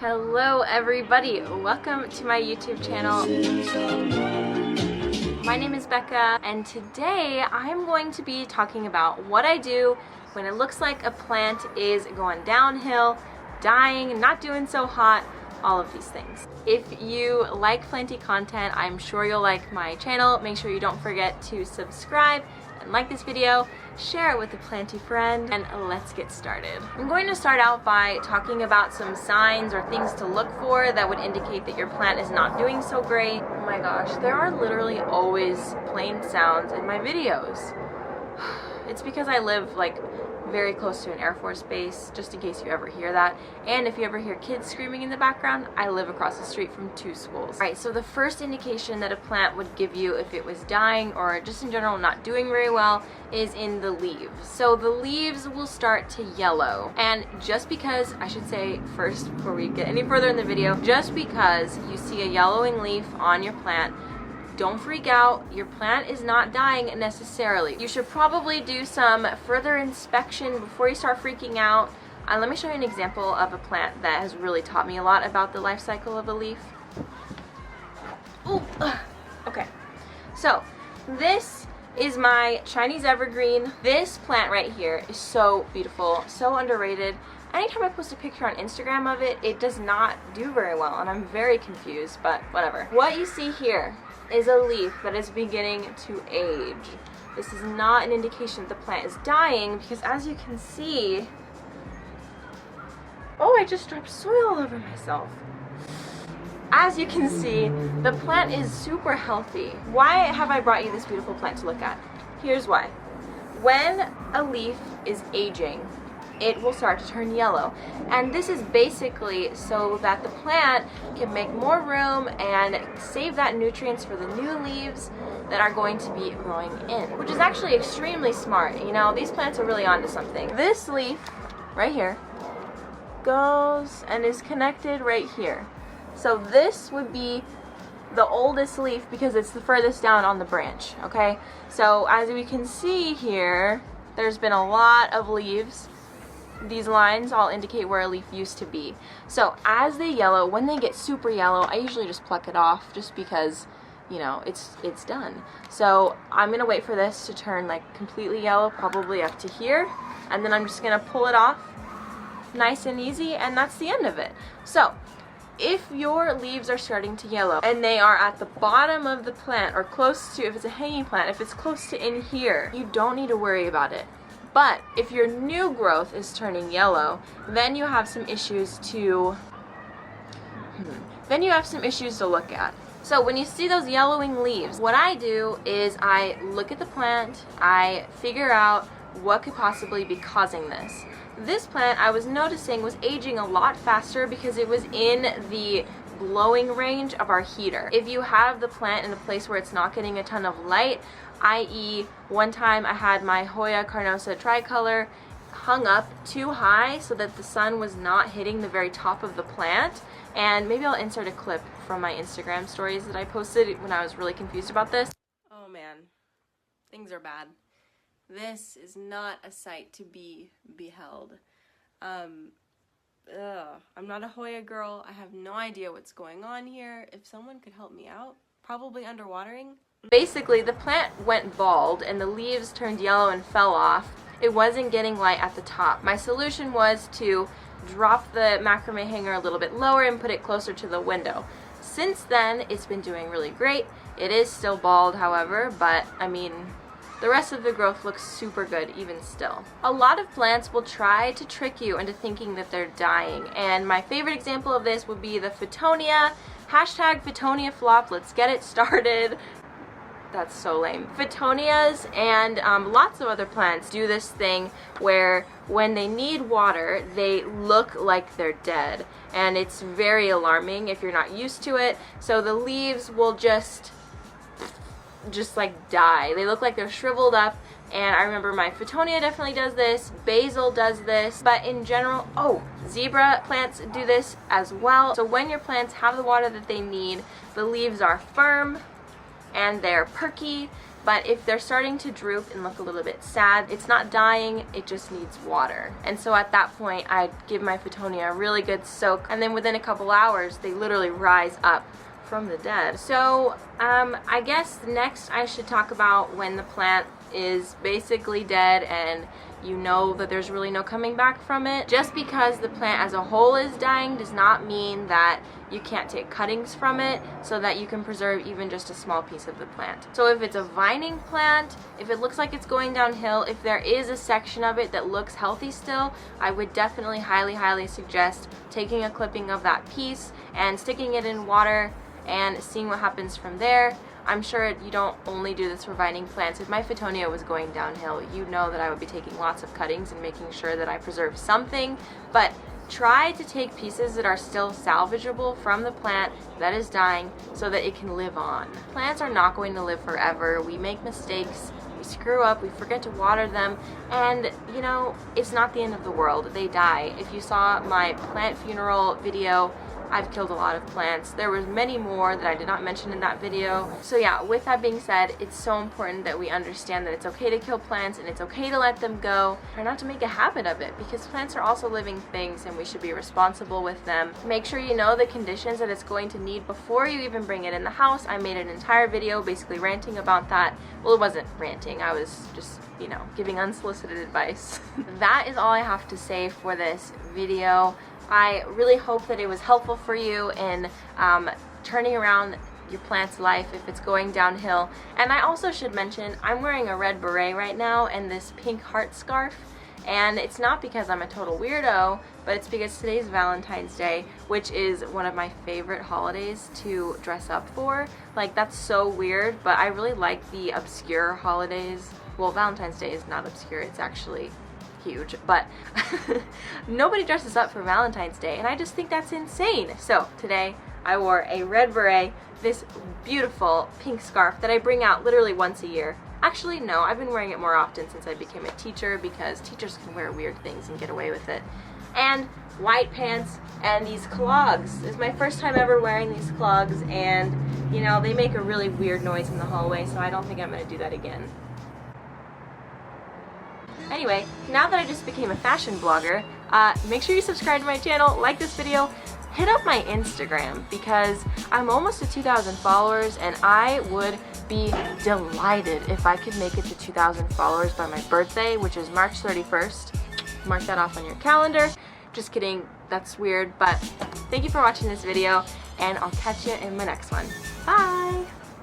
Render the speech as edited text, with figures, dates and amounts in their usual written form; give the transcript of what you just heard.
Hello everybody, welcome to my YouTube channel. My name is Becca and today I'm going to be talking about what I do when it looks like a plant is going downhill, dying, not doing so hot, all of these things. If you like planty content, I'm sure you'll like my channel. Make sure you don't forget to subscribe and like this video, share it with a planty friend, and let's get started. I'm going to start out by talking about some signs or things to look for that would indicate that your plant is not doing so great. Oh my gosh, there are literally always plane sounds in my videos. It's because I live like very close to an Air Force base, just in case you ever hear that. And if you ever hear kids screaming in the background, I live across the street from 2 schools. Alright, so the first indication that a plant would give you if it was dying or just in general not doing very well is in the leaves. So the leaves will start to yellow. And just because, I should say first before we get any further in the video, just because you see a yellowing leaf on your plant, don't freak out, your plant is not dying necessarily. You should probably do some further inspection before you start freaking out. Let me show you an example of a plant that has really taught me a lot about the life cycle of a leaf. Ooh, okay, so this is my Chinese evergreen. This plant right here is so beautiful, so underrated. Anytime I post a picture on Instagram of it, it does not do very well, and I'm very confused, but whatever. What you see here is a leaf that is beginning to age. This is not an indication that the plant is dying because, as you can see, oh, I just dropped soil all over myself. As you can see, the plant is super healthy. Why have I brought you this beautiful plant to look at? Here's why. When a leaf is aging, it will start to turn yellow, and this is basically so that the plant can make more room and save that nutrients for the new leaves that are going to be growing in, which is actually extremely smart. You know, these plants are really onto something. This leaf right here goes and is connected right here, so this would be the oldest leaf because it's the furthest down on the branch. Okay, so as we can see here, there's been a lot of leaves. These lines all indicate where a leaf used to be. So as they yellow, when they get super yellow, I usually just pluck it off just because, you know, it's done. So I'm gonna wait for this to turn like completely yellow, probably up to here, and then I'm just gonna pull it off nice and easy, and that's the end of it. So if your leaves are starting to yellow and they are at the bottom of the plant or close to, if it's a hanging plant, if it's close to in here, you don't need to worry about it. But if your new growth is turning yellow, then you have some issues to look at. So when you see those yellowing leaves, what I do is I look at the plant, I figure out what could possibly be causing this. This plant, I was noticing, was aging a lot faster because it was in the glowing range of our heater. If you have the plant in a place where it's not getting a ton of light, i.e. one time I had my Hoya Cardoso Tricolor hung up too high so that the sun was not hitting the very top of the plant, and maybe I'll insert a clip from my Instagram stories that I posted when I was really confused about this. Oh man, things are bad. This is not a sight to be beheld. I'm not a Hoya girl. I have no idea what's going on here. If someone could help me out, probably underwatering. Basically, the plant went bald and the leaves turned yellow and fell off. It wasn't getting light at the top. My solution was to drop the macrame hanger a little bit lower and put it closer to the window. Since then, it's been doing really great. It is still bald, however, but I mean, the rest of the growth looks super good even still. A lot of plants will try to trick you into thinking that they're dying, and my favorite example of this would be the Fittonia. Hashtag Fittonia flop, let's get it started. That's so lame. Fittonias and lots of other plants do this thing where when they need water, they look like they're dead, and it's very alarming if you're not used to it. So the leaves will just like die. They look like they're shriveled up, and I remember my Fittonia definitely does this, basil does this, but in general, oh, zebra plants do this as well. So when your plants have the water that they need, the leaves are firm and they're perky, But if they're starting to droop and look a little bit sad, it's not dying, it just needs water. And so at that point, I give my Fittonia a really good soak, and then within a couple hours, they literally rise up from the dead. So I guess next I should talk about when the plant is basically dead and you know that there's really no coming back from it. Just because the plant as a whole is dying does not mean that you can't take cuttings from it so that you can preserve even just a small piece of the plant. So if it's a vining plant, if it looks like it's going downhill, if there is a section of it that looks healthy still, I would definitely highly suggest taking a clipping of that piece and sticking it in water and seeing what happens from there. I'm sure you don't only do this for vining plants. If my Fittonia was going downhill, you know that I would be taking lots of cuttings and making sure that I preserve something, but try to take pieces that are still salvageable from the plant that is dying so that it can live on. Plants are not going to live forever. We make mistakes, we screw up, we forget to water them, and you know, it's not the end of the world. They die. If you saw my plant funeral video, I've killed a lot of plants. There were many more that I did not mention in that video. So yeah, with that being said, it's so important that we understand that it's okay to kill plants and it's okay to let them go. Try not to make a habit of it because plants are also living things and we should be responsible with them. Make sure you know the conditions that it's going to need before you even bring it in the house. I made an entire video basically ranting about that. Well, it wasn't ranting, I was just, you know, giving unsolicited advice. That is all I have to say for this video. I really hope that it was helpful for you in turning around your plant's life if it's going downhill. And I also should mention, I'm wearing a red beret right now and this pink heart scarf. And it's not because I'm a total weirdo, but it's because today's Valentine's Day, which is one of my favorite holidays to dress up for. Like, that's so weird, but I really like the obscure holidays. Well, Valentine's Day is not obscure, it's actually huge, but nobody dresses up for Valentine's Day, and I just think that's insane. So today I wore a red beret, this beautiful pink scarf that I bring out literally once a year. Actually, no, I've been wearing it more often since I became a teacher because teachers can wear weird things and get away with it. And white pants and these clogs. This is my first time ever wearing these clogs, and you know, they make a really weird noise in the hallway, so I don't think I'm going to do that again. Anyway, now that I just became a fashion blogger, make sure you subscribe to my channel, like this video, hit up my Instagram because I'm almost to 2,000 followers and I would be delighted if I could make it to 2,000 followers by my birthday, which is March 31st. Mark that off on your calendar. Just kidding, that's weird, but thank you for watching this video and I'll catch you in my next one. Bye!